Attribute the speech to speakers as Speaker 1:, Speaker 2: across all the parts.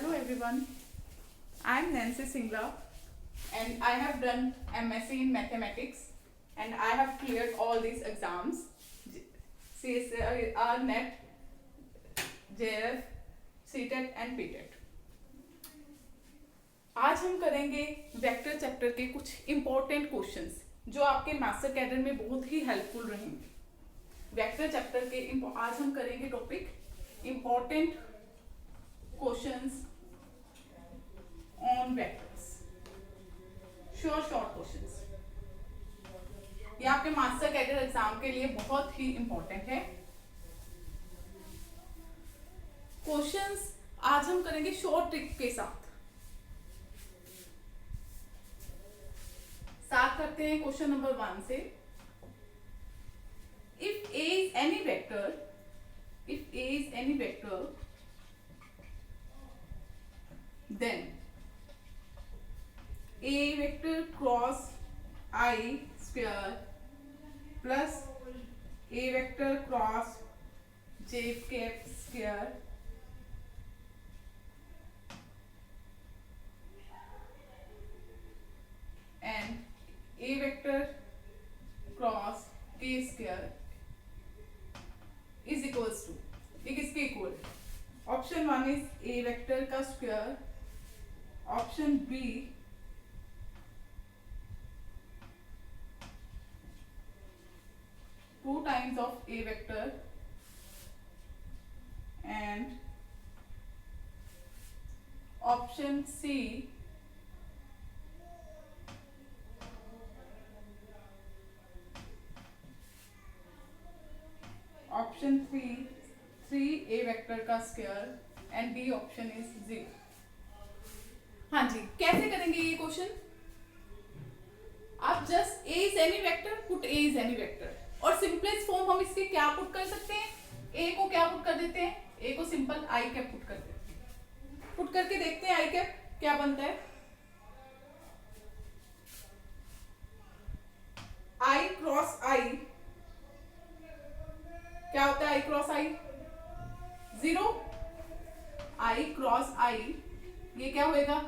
Speaker 1: Hello everyone, I am Nancy Singla and I have done MSc in Mathematics and I have cleared all these exams CSR, NET, JF, CTET and PTET. आज हम करेंगे vector chapter के कुछ important questions जो आपके master cadre में बहुत ही helpful रहेंगे। वेक्टर चैप्टर के आज हम करेंगे topic important questions on vectors, short questions. ये आपके मास्टर कैडर एग्जाम के लिए बहुत ही इंपॉर्टेंट है। क्वेश्चंस आज हम करेंगे शॉर्ट ट्रिक के साथ। स्टार्ट करते हैं क्वेश्चन नंबर 1 से। If A is any vector then a vector cross I square plus a vector cross j cap square and a vector cross k square is equals to, ये किसके equal है? Option 1 is a vector का square, option B two times of a vector and option C option 3 a vector का square and D option is 0। हाँ जी, कैसे करेंगे ये क्वेश्चन? आप just A is any vector, put A is any vector, और simplest form हम इसके क्या पुट कर सकते हैं? ए को क्या पुट कर देते हैं? ए को सिंपल आई कैप पुट कर देते हैं। पुट करके देखते हैं आई कैप क्या बनता है। आई क्रॉस आई क्या होता है? आई क्रॉस आई 0, आई क्रॉस आई ये क्या होएगा?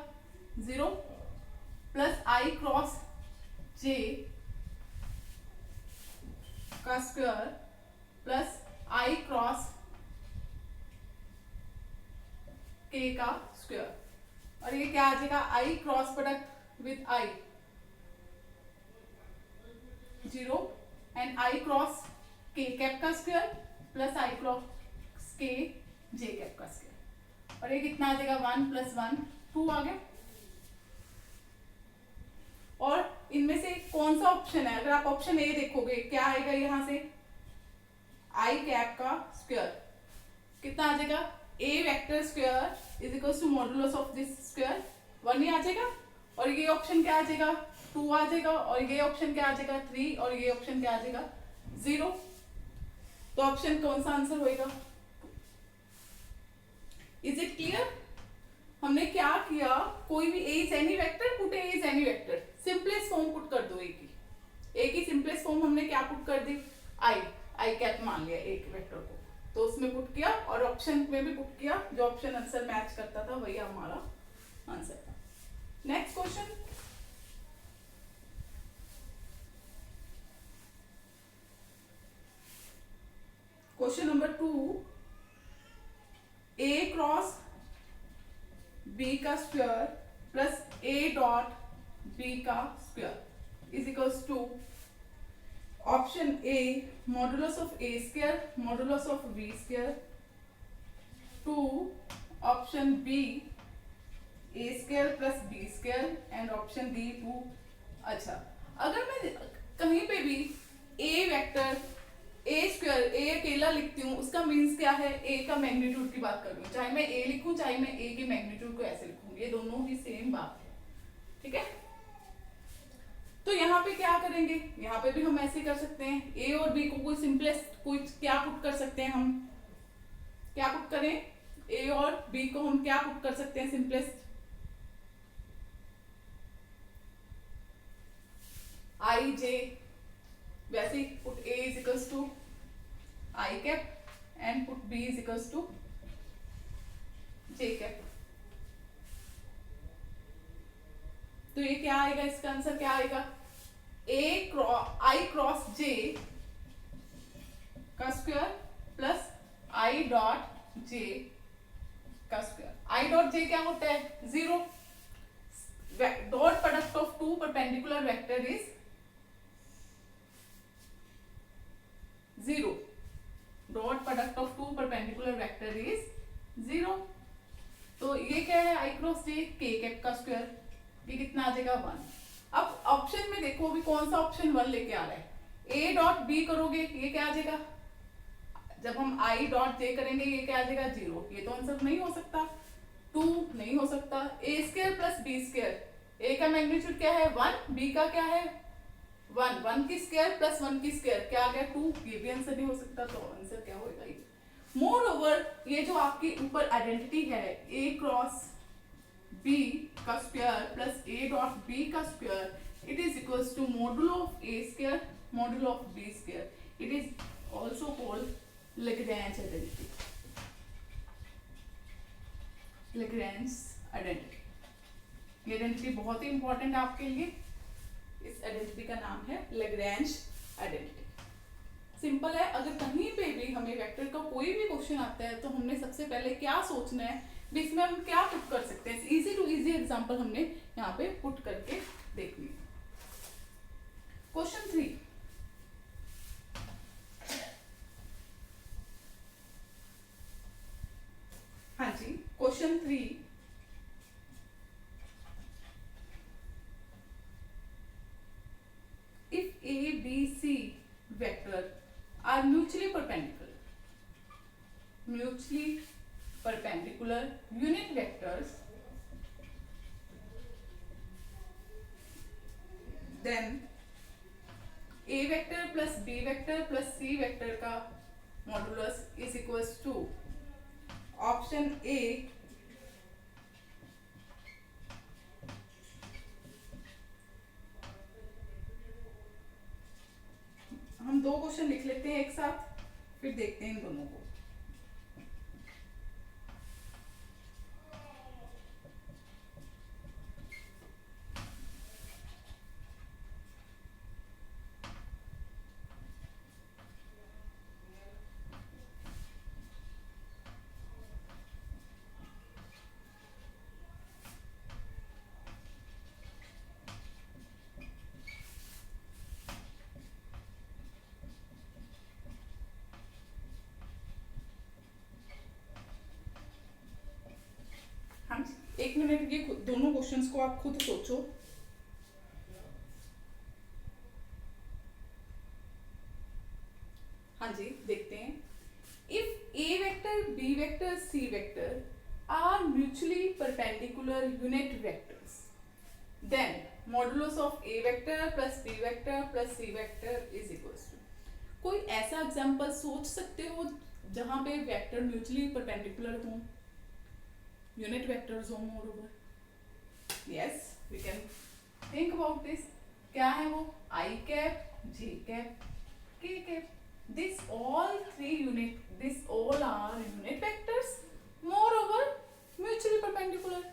Speaker 1: 0 प्लस आई क्रॉस जे का स्क्वायर प्लस आई क्रॉस के का स्क्वायर, और ये क्या आ जाएगा? I cross product with I 0 and I cross K cap का square plus I cross K J cap का स्क्वायर, और ये कितना आ जाएगा? 1 + 1 2 आ गया। और इनमें से कौन सा ऑप्शन है? अगर आप ऑप्शन ए देखोगे क्या आएगा यहां से? आई कैप का स्क्वायर कितना आ जाएगा? A vector square is equal to modulus of this square 1 ही आ जाएगा, और ये ऑप्शन क्या आ जाएगा? 2 आ जाएगा, और ये ऑप्शन क्या आ जाएगा? 3, और ये ऑप्शन क्या आ जाएगा? 0। तो ऑप्शन कौन सा आंसर होएगा? Is it clear? हमने क्या किया? कोई भी A is any vector, put A is any vector, simplest form put कर दो। ए की सिंपलेस्ट फॉर्म हमने क्या पुट कर दी? आई कैप मान लिया एक वेक्टर को, तो उसमें पुट किया, और ऑप्शन में भी पुट किया, जो ऑप्शन आंसर मैच करता था वही हमारा आंसर था। Next question, question number 2, A cross B का square plus A dot B का square is equals to option A modulus of A square modulus of B square 2, option B A square plus B square and option D 2। अच्छा, अगर मैं कहीं पे भी ए vector A square ए अकेला लिखती हूँ, उसका मीन्स क्या है? ए का मैग्नीट्यूड की बात कर रही हूँ, चाहे मैं ए लिखूं चाहे मैं ए के मैग्नीट्यूड को ऐसे लिखूं, ये दोनों ही सेम बात है। ठीक है, तो यहाँ पे क्या करेंगे? यहाँ पे भी हम ऐसे कर सकते हैं, ए और बी को कोई सिंपलेस्ट कोई क्या पुट कर सकते हैं? हम क्या पुट करें? ए और बी को हम क्या पुट कर सकते हैं सिंपलेस्ट? आई जे, वैसे ही put A is equals to I cap and put B is equals to J cap। तो ये क्या आएगा, इसका आंसर क्या आएगा, आई क्रॉस जे का square plus i dot j का स्क्वायर। आई डॉट जे क्या होता है, zero. Dot product of two perpendicular vector is zero. Dot product of two perpendicular vector is zero. तो ये क्या है, आई क्रॉस जे के कैप का स्क्वायर, ये कितना आ जाएगा, वन। अब ऑप्शन में देखो अभी कौन सा ऑप्शन वन लेके आ रहा है, ए डॉट बी करोगे ये क्या आ जाएगा, जब हम आई डॉट जे करेंगे ये क्या आ जाएगा, जीरो। ये तो आंसर नहीं हो सकता, टू नहीं हो सकता। ए स्क्वायर प्लस बी स्क्वायर, ए का मैग्नीट्यूड क्या है, वन, बी का क्या है, वन, वन की स्क्वायर प्लस वन की स्क्वायर क्या आ गया, टू। ये भी आंसर नहीं हो सकता, तो आंसर क्या होगा, ये। मोर ओवर ये जो आपके ऊपर आइडेंटिटी है, ए क्रॉस बी का square plus A dot B का square, it is equals to modulo of A square modulo of B square. It is also called Lagrange identity. Lagrange identity, ये identity बहुत ही important है आपके लिए। इस identity का नाम है लैग्रेंज आइडेंटिटी। सिंपल है, अगर कहीं पे भी हमें वेक्टर का कोई भी क्वेश्चन आता है तो हमने सबसे पहले क्या सोचना है, इसमें हम क्या पुट कर सकते हैं। इजी टू इजी एग्जांपल हमने यहाँ पे पुट करके देखनी है। क्वेश्चन 3, हाँ जी, question 3, if A, B, C vector are mutually perpendicular unit vectors, then A vector plus B vector plus C vector का modulus is equals to option A हम दो क्वेश्चन लिख लेते हैं एक साथ, फिर देखते हैं इन दोनों को। हाँ जी, एक मिनट, ये दोनों क्वेश्चंस को आप खुद सोचो। हाँ जी, देखते हैं। If A vector, B vector, C vector are mutually perpendicular unit vectors, then modulus of A vector plus B vector plus C vector is equals to. कोई ऐसा एग्जांपल सोच सकते हो जहां पे वेक्टर म्यूचुअली परपेंडिकुलर हों, unit vectors हो moreover? Yes, we can think about this. क्या है वो, I cap, J cap, K cap. This all are unit vectors. Moreover, mutually perpendicular.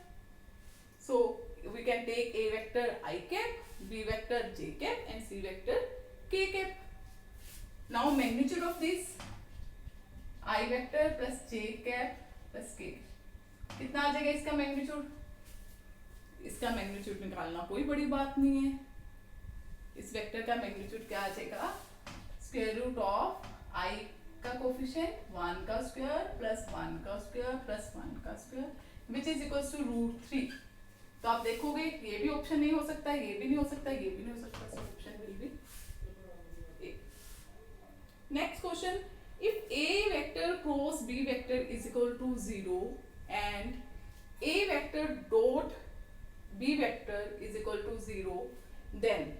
Speaker 1: So we can take A vector I cap, B vector J cap, and C vector K cap. Now magnitude of this I vector plus J cap plus K cap. कितना आ जाएगा इसका magnitude? इसका magnitude निकालना कोई बड़ी बात नहीं है। इस वेक्टर का मैग्नीट्यूड क्या आ जाएगा, स्क्वायर रूट ऑफ आई का कोफिशिएंट 1 का स्क्वायर प्लस 1 का स्क्वायर प्लस 1 का square which is equals to root 3। तो आप देखोगे ये भी ऑप्शन नहीं हो सकता, ये भी नहीं हो सकता, ये भी नहीं हो सकता, so option will be A. Next question, if A vector cross B vector is equal to 0 and A vector dot B vector is equal to 0, then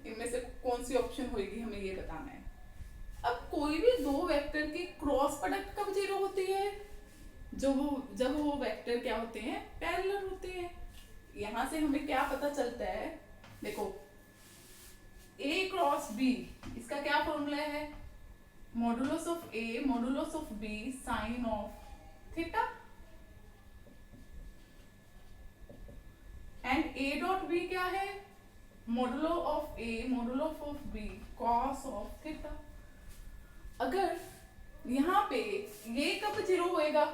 Speaker 1: इनमें से कौन सी ऑप्शन होगी हमें ये बताना है। अब कोई भी दो वेक्टर की क्रॉस प्रोडक्ट कब 0 होती है, जब वो वेक्टर क्या होते हैं, पैरेलल होते हैं। यहां से हमें क्या पता चलता है, देखो A क्रॉस B, इसका क्या फॉर्मूला है, modulus of A modulus of B sine of theta. क्या है, modulo of A modulo of B cos of theta. अगर यहाँ पे ये कब जीरो होएगा,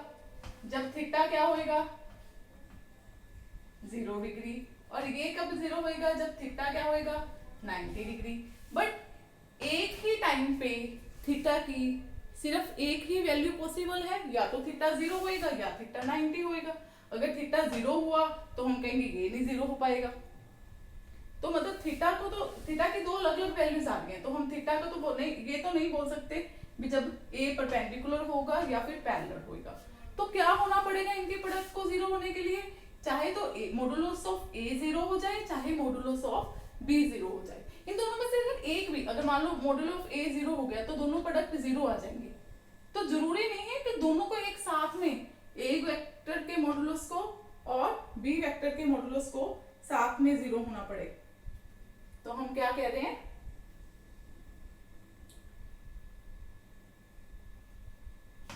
Speaker 1: जब थीटा क्या होएगा 0 डिग्री, और ये कब जीरो होएगा, जब थीटा क्या होएगा 90 डिग्री। बट एक ही टाइम पे थीटा की सिर्फ एक ही वैल्यू पॉसिबल है, या तो थीटा 0 होएगा या थीटा 90 होएगा। अगर थीटा 0 हुआ तो हम कहेंगे ये नहीं 0 हो पाएगा। तो मतलब थीटा को तो थीटा की दो अलग अलग वैल्यूज आ गए, तो हम थीटा को तो नहीं, ये तो नहीं बोल सकते भी जब ए परपेंडिकुलर होगा या फिर पैरेलल होगा। तो क्या होना पड़ेगा इनके प्रोडक्ट को 0 होने के लिए, चाहे तो मोडुलस ऑफ ए 0 हो जाए, चाहे मोडुलस ऑफ बी 0 हो जाए। इन दोनों में से अगर एक भी, अगर मान लो मॉडुलो ऑफ ए 0 हो गया तो दोनों प्रोडक्ट 0 आ जाएंगे। तो जरूरी नहीं है कि दोनों को एक साथ में, ए वेक्टर के मॉडुलस को और बी वेक्टर के मॉडुलस को साथ में 0 होना पड़े। तो हम क्या कह रहे हैं,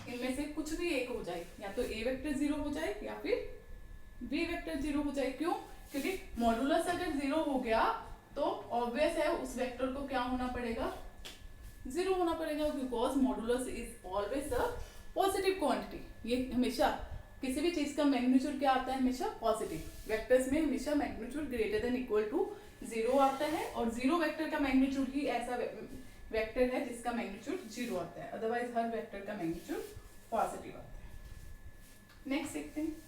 Speaker 1: इनमें से कुछ भी एक हो जाए, या तो ए वेक्टर 0 हो जाए या फिर बी वेक्टर 0 हो जाए। क्यों? क्योंकि मॉडुलस अगर 0 हो गया तो ऑब्वियस है उस वेक्टर को क्या होना पड़ेगा, 0 होना पड़ेगा, because modulus is always a positive quantity. ये हमेशा किसी भी चीज का मैग्नीट्यूड क्या आता है, हमेशा पॉजिटिव। वेक्टर्स में हमेशा magnitude greater than equal to 0 आता है, और 0 वेक्टर का मैग्नीट्यूड ही ऐसा वेक्टर है जिसका मैग्नीट्यूड 0 आता है, अदरवाइज हर वेक्टर का मैग्नीट्यूड पॉजिटिव आता है। नेक्स्ट देखते हैं।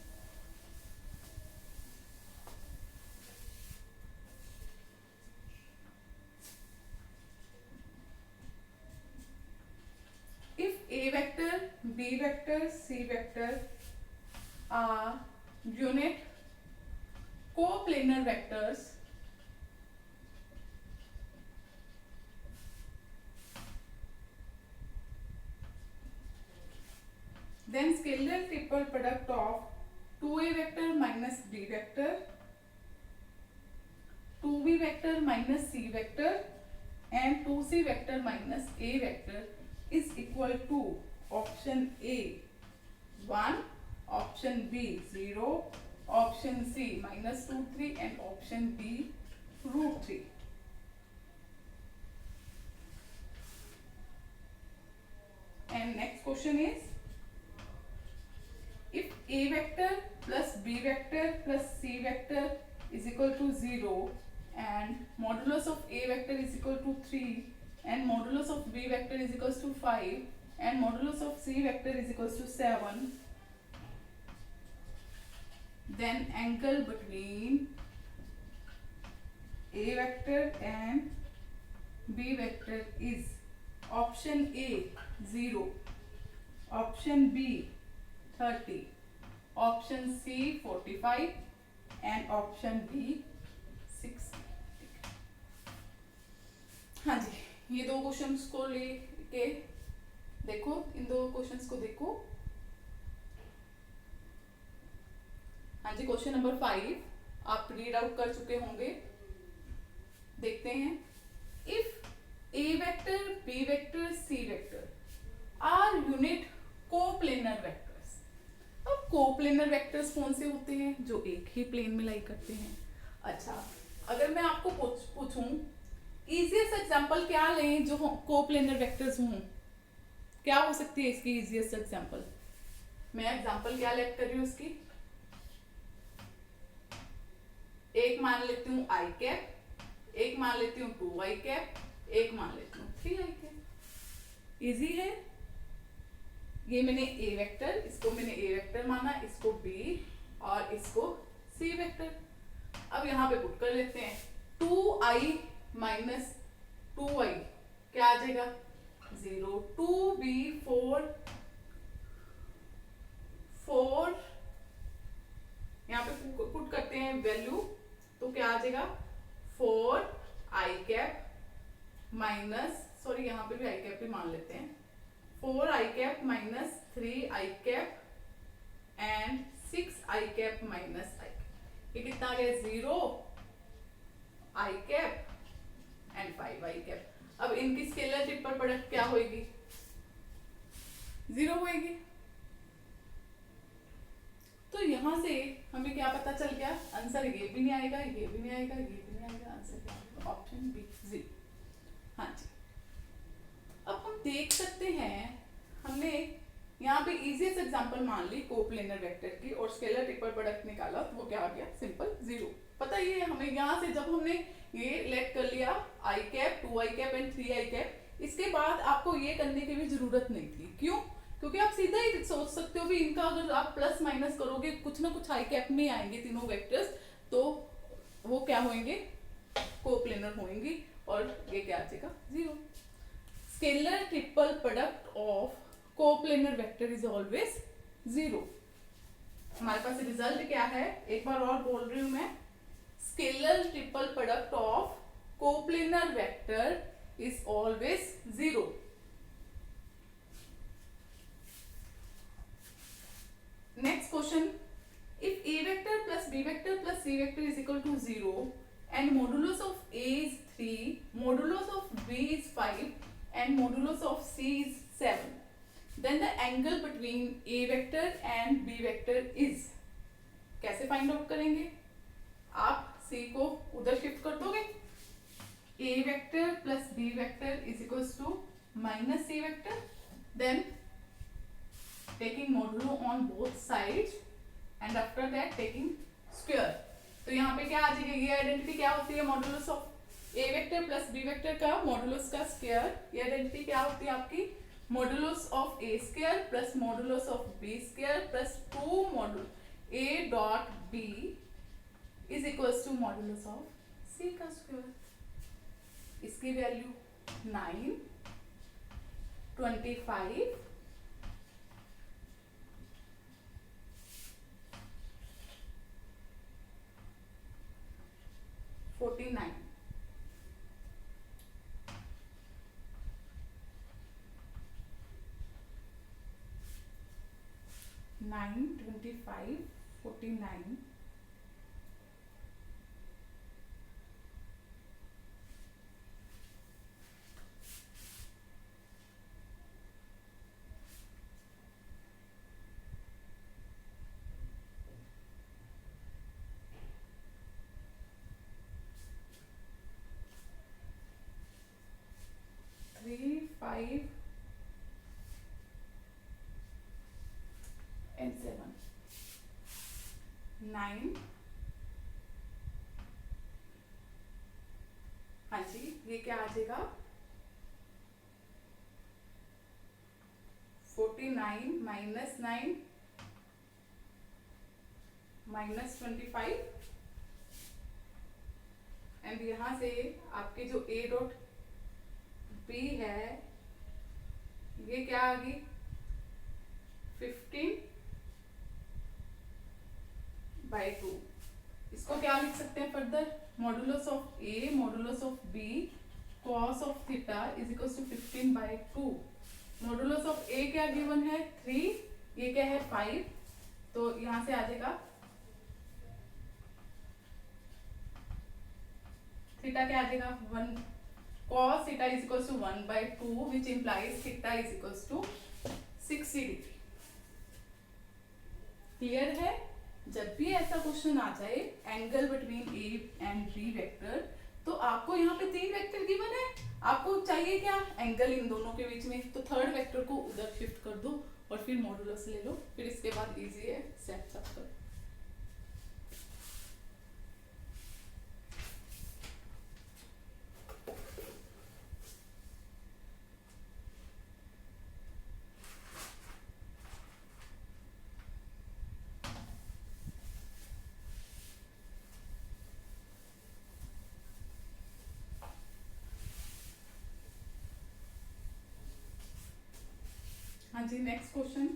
Speaker 1: If A vector, B vector, C vector are unit coplanar vectors, then scalar triple product of 2A vector minus B vector, 2B vector minus C vector and 2C vector minus A vector is equal to option A 1, option B 0, option C minus 2 3 and option D root 3. And next question is, if A vector plus B vector plus C vector is equal to 0 and modulus of A vector is equal to 3 and modulus of B vector is equals to 5 and modulus of C vector is equals to 7, then angle between A vector and B vector is option A 0, option B 30, option C 45 and option D 60. हाँ जी, ये दो questions को लेके देखो, इन दो questions को देखो। हाँ जी, क्वेश्चन नंबर 5 आप रीड आउट कर चुके होंगे। देखते हैं, if A vector, B vector, C vector are unit coplanar vectors। अब कोप्लेनर वेक्टर्स कौन से होते हैं, जो एक ही प्लेन में लाई करते हैं। अच्छा, अगर मैं आपको पूछूं इजीएस्ट एग्जांपल क्या लें जो कोप्लेनर वेक्टर्स हों, क्या हो सकती है इसकी इजीएस्ट एग्जांपल। मैं एग्जांपल क्या लेट कर रही हूँ इसकी, एक मान लेती हूँ आई कैप, एक मान लेती हूँ 2i कैप, एक मान लेती हूँ 3i कैप। इजी है। ये मैंने ए वेक्टर, इसको मैंने ए वेक्टर माना, इसको बी और इसको सी वेक्टर। अब यहाँ पे पुट कर लेते हैं, 2i माइनस 2i क्या आ जाएगा 0, 2b 4 4, यहाँ पे पुट करते हैं वैल्यू, तो क्या आ जाएगा 4i कैप माइनस, सॉरी यहाँ पे भी आई कैप ही मान लेते हैं, 4i cap minus 3i cap and 6i cap minus i cap. ये कितना आ गया 0 i cap and 5i cap. अब इनकी स्केलर ट्रिपल प्रोडक्ट क्या होगी, 0 होगी। तो तो यहाँ से हमें क्या पता चल गया, आंसर ये भी नहीं आएगा, ये भी नहीं आएगा, ये भी नहीं आएगा, आंसर क्या आएगा, ऑप्शन बी 0। हाँ जी, अब हम देख सकते हैं, हमने यहाँ पे इजीएस्ट एग्जांपल मान ली कोप्लेनर वेक्टर की और स्केलर ट्रिपल प्रोडक्ट निकाला, तो वो क्या आ गया, सिंपल 0। पता ही है हमें, यहाँ से जब हमने ये लेट कर लिया I cap, 2 I cap and 3 I cap, इसके बाद आपको ये करने की भी जरूरत नहीं थी। क्यों? क्योंकि आप सीधा ही सोच सकते हो भी इनका अगर आप प्लस माइनस करोगे कुछ ना कुछ आई कैप में आएंगे तीनों वेक्टर्स, तो वो क्या होंगे, कोप्लेनर होंगी, और ये क्या आ जाएगा 0। Scalar triple product of coplanar vector is always 0। हमारे पास रिजल्ट क्या है, एक बार और बोल रही हूं मैं, scalar triple product of coplanar vector is always 0. Next question, if a vector plus b vector plus c vector is equal to 0 and modulus of a is 3, modulus of b is 5 and modulus of c is 7, then the angle between a vector and b vector is, कैसे find out करेंगे, आप c को उधर shift कर दोगे, a vector plus b vector is equals to minus c vector, then taking modulo on both sides and after that taking square। तो यहाँ पे क्या आ जाएगा, ये आइडेंटिटी क्या होती है, modulus of a vector plus b vector का मॉडुलस का स्क्वायर, ये आइडेंटिटी क्या होती है आपकी, modulus of a square plus modulus of b square plus 2 mod a dot b is equals to modulus of c का स्क्वायर। इसकी value 9, 25, 49। 9, 25, 49, 3, 5 and 7, 9। हाँ जी, ये क्या आ जाएगा, 49 माइनस 9 माइनस 25 एंड यहाँ से आपके जो a डॉट b है ये क्या आ गई, 15/2। इसको क्या लिख सकते हैं further, modulus of a modulus of b cos of theta is equal to 15/2। Modulus of a क्या गिवन है 3, ये क्या है 5, तो यहां से आ जाएगा थीटा क्या आ जाएगा 1, cos theta is equal to 1/2 which implies theta is equal to 60 degree. Clear है? जब भी ऐसा क्वेश्चन आ जाए angle between a and b vector, तो आपको यहाँ पे 3 वेक्टर गिवन है, आपको चाहिए क्या, एंगल इन दोनों के बीच में, तो थर्ड वेक्टर को उधर शिफ्ट कर दो और फिर मॉडुलस ले लो, फिर इसके बाद इजी है सेट सब कर। हाँ जी, next question,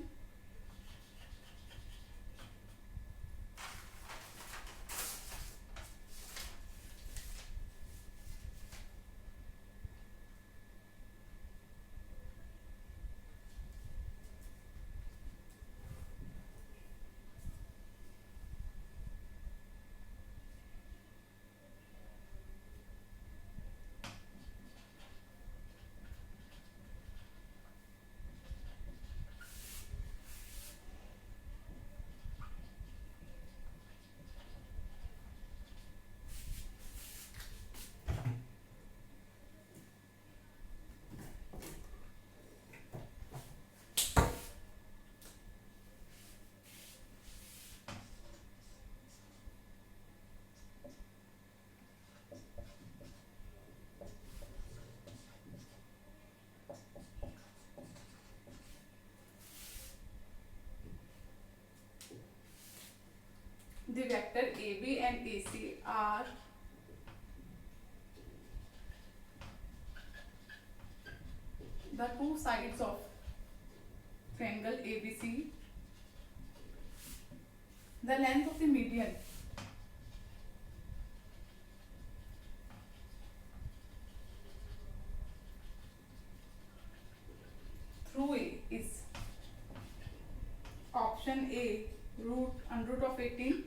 Speaker 1: the vector AB and AC are the two sides of triangle ABC, the length of the median through A is option A under root of 18,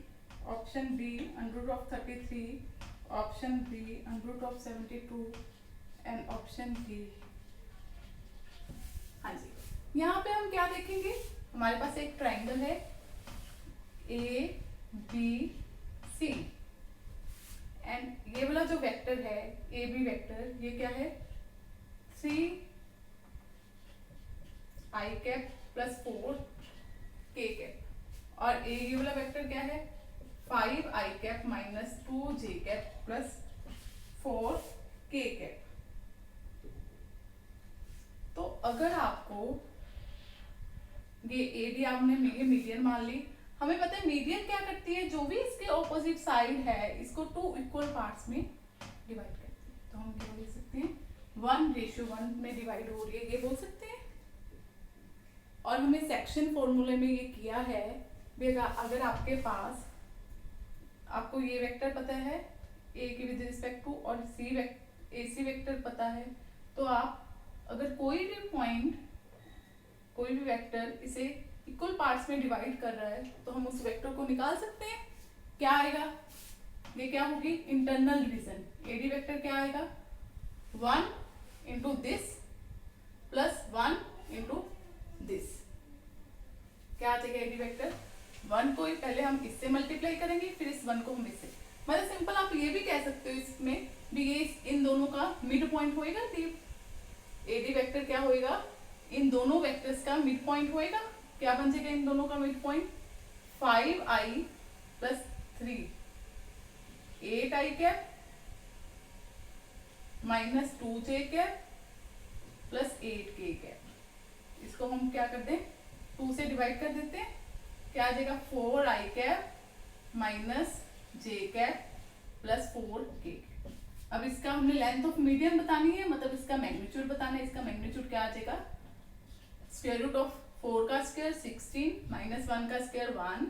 Speaker 1: option B under root of 33, option B under root of 72 and option D। हाँ जी, यहाँ पे हम क्या देखेंगे, हमारे पास एक triangle है A B C and ये वाला जो वेक्टर है ए बी वेक्टर, ये क्या है 3 आई कैप प्लस 4 के कैप, और ये वाला वेक्टर क्या है 5 आई कैप माइनस 2 जे कैप प्लस 4 के कैप। तो अगर आपको ये एडी आपने ये मीडियन मान ली, हमें पता है मीडियन क्या करती है, जो भी इसके ऑपोजिट साइड है इसको 2 इक्वल पार्ट्स में डिवाइड करती है। तो हम क्या बोल सकते हैं 1:1 में डिवाइड हो रही है, ये बोल सकते हैं। और हमें सेक्शन फॉर्मूले में ये किया है भी, अगर आपके पास आपको ये वेक्टर पता है ए की विद रिस्पेक्ट टू और AC वेक्टर पता है, तो आप अगर कोई भी पॉइंट कोई भी वेक्टर इसे इक्वल पार्ट्स में डिवाइड कर रहा है तो हम उस वेक्टर को निकाल सकते हैं। क्या आएगा, ये क्या होगी इंटरनल डिवीजन, एडी वेक्टर क्या आएगा 1 into this plus 1 into this. क्या आ जाएगा एडी वेक्टर 1 को पहले हम इससे मल्टीप्लाई करेंगे, फिर इस 1 को हम इससे, मतलब सिंपल आप ये भी कह सकते हो इसमें भी ये इन दोनों का मिड पॉइंट होएगा। एडी वेक्टर क्या होएगा, इन दोनों वेक्टर्स का मिड पॉइंट होएगा। क्या बन जाएगा इन दोनों का mid point 5i plus 3 8i cap minus 2j cap plus 8k cap. इसको हम क्या कर दें 2 से डिवाइड कर देते हैं, क्या आ जाएगा 4i cap minus j cap plus 4k। अब इसका हमने लेंथ ऑफ मीडियन बतानी है, मतलब इसका मैग्नीट्यूड बताना है। इसका मैग्नीट्यूड क्या आ जाएगा स्क्वायर रूट ऑफ 4 का स्क्वायर 16 माइनस 1 का स्क्वायर 1,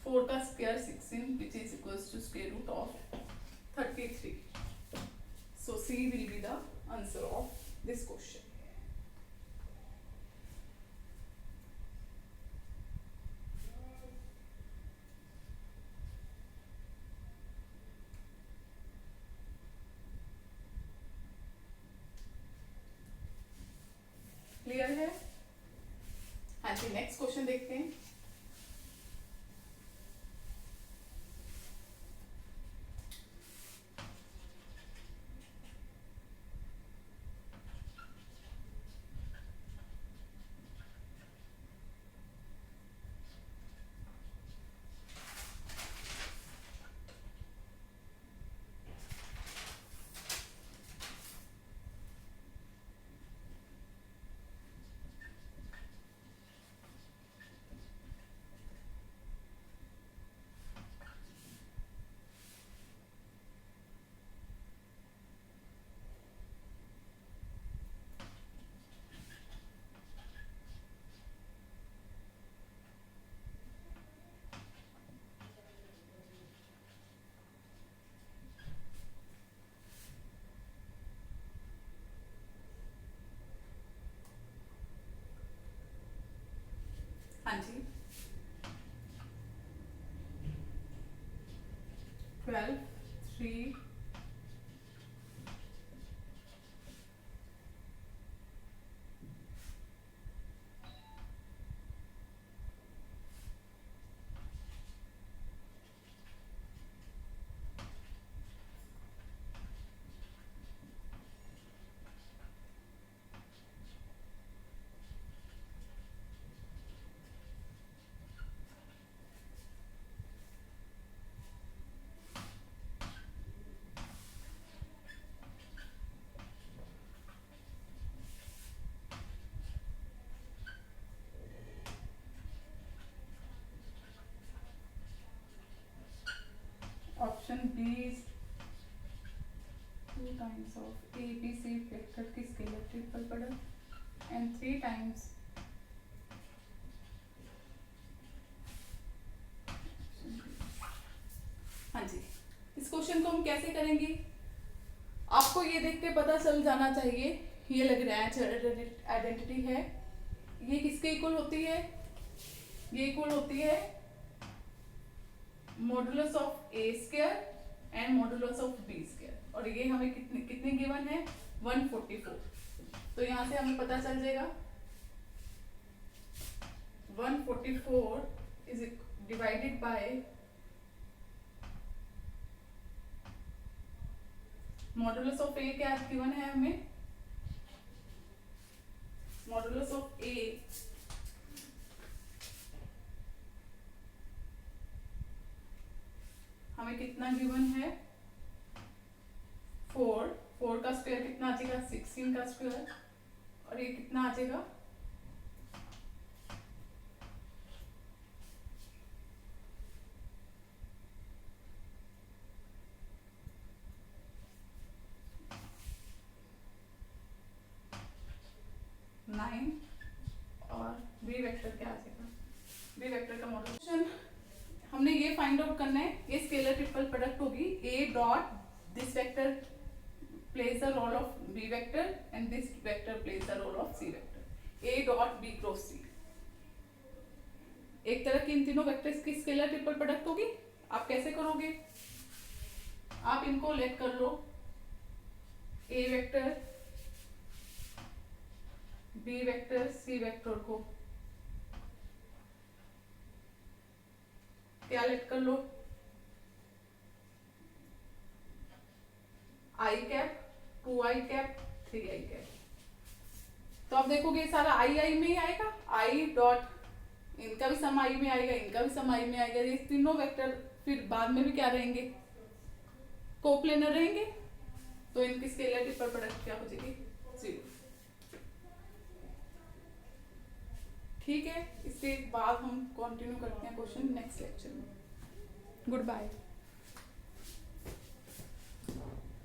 Speaker 1: 4 का square 16 which is equals to square root of 33। So C will be the answer of this question। Clear है? हाँ जी, नेक्स्ट क्वेश्चन देखते हैं। हाँ जी 12 3 हाँ times of ABC vector की scalar triple product and 3 times हाँ जी, इस क्वेश्चन को हम कैसे करेंगे? आपको ये देख के पता चल जाना चाहिए, ये लैग्रेंज आइडेंटिटी है, ये किसके इक्वल होती है? ये इक्वल होती है modulus of A square and modulus of B square, और ये हमें कितने कितने गिवन है? 144। तो यहाँ से हमें पता चल जाएगा 144 is divided by modulus of A क्या गिवन है हमें? मॉडुलस ऑफ ए हमें कितना गिवन है? 4 का स्क्वायर कितना आ जाएगा? 16 का स्क्वायर, और ये कितना आ जाएगा? 9, और बी वेक्टर क्या आ जाएगा? बी वेक्टर का मॉडल हमने ये फाइंड आउट करना है, ये स्केलर ट्रिपल प्रोडक्ट होगी ए dot this vector plays the role of b vector and this vector plays the role of c vector, a dot b cross c। एक तरह की इन तीनों वेक्टर्स की स्केलर ट्रिपल प्रोडक्ट होगी। आप कैसे करोगे? आप इनको लेट कर लो, a vector b vector c vector को क्या लेट कर लो? i cap, 2i cap, 3i cap. तो आप देखोगे सारा i में ही आएगा, i डॉट इनका भी सम i में आएगा, इनका भी सम i में आएगा। ये तीनों वेक्टर फिर बाद में भी क्या रहेंगे? कोप्लेनर रहेंगे। तो इनकी स्केलर ट्रिपल प्रोडक्ट क्या हो जाएगी? 0। ठीक है, इसके बाद हम कंटिन्यू करते हैं क्वेश्चन नेक्स्ट लेक्चर में। Good bye.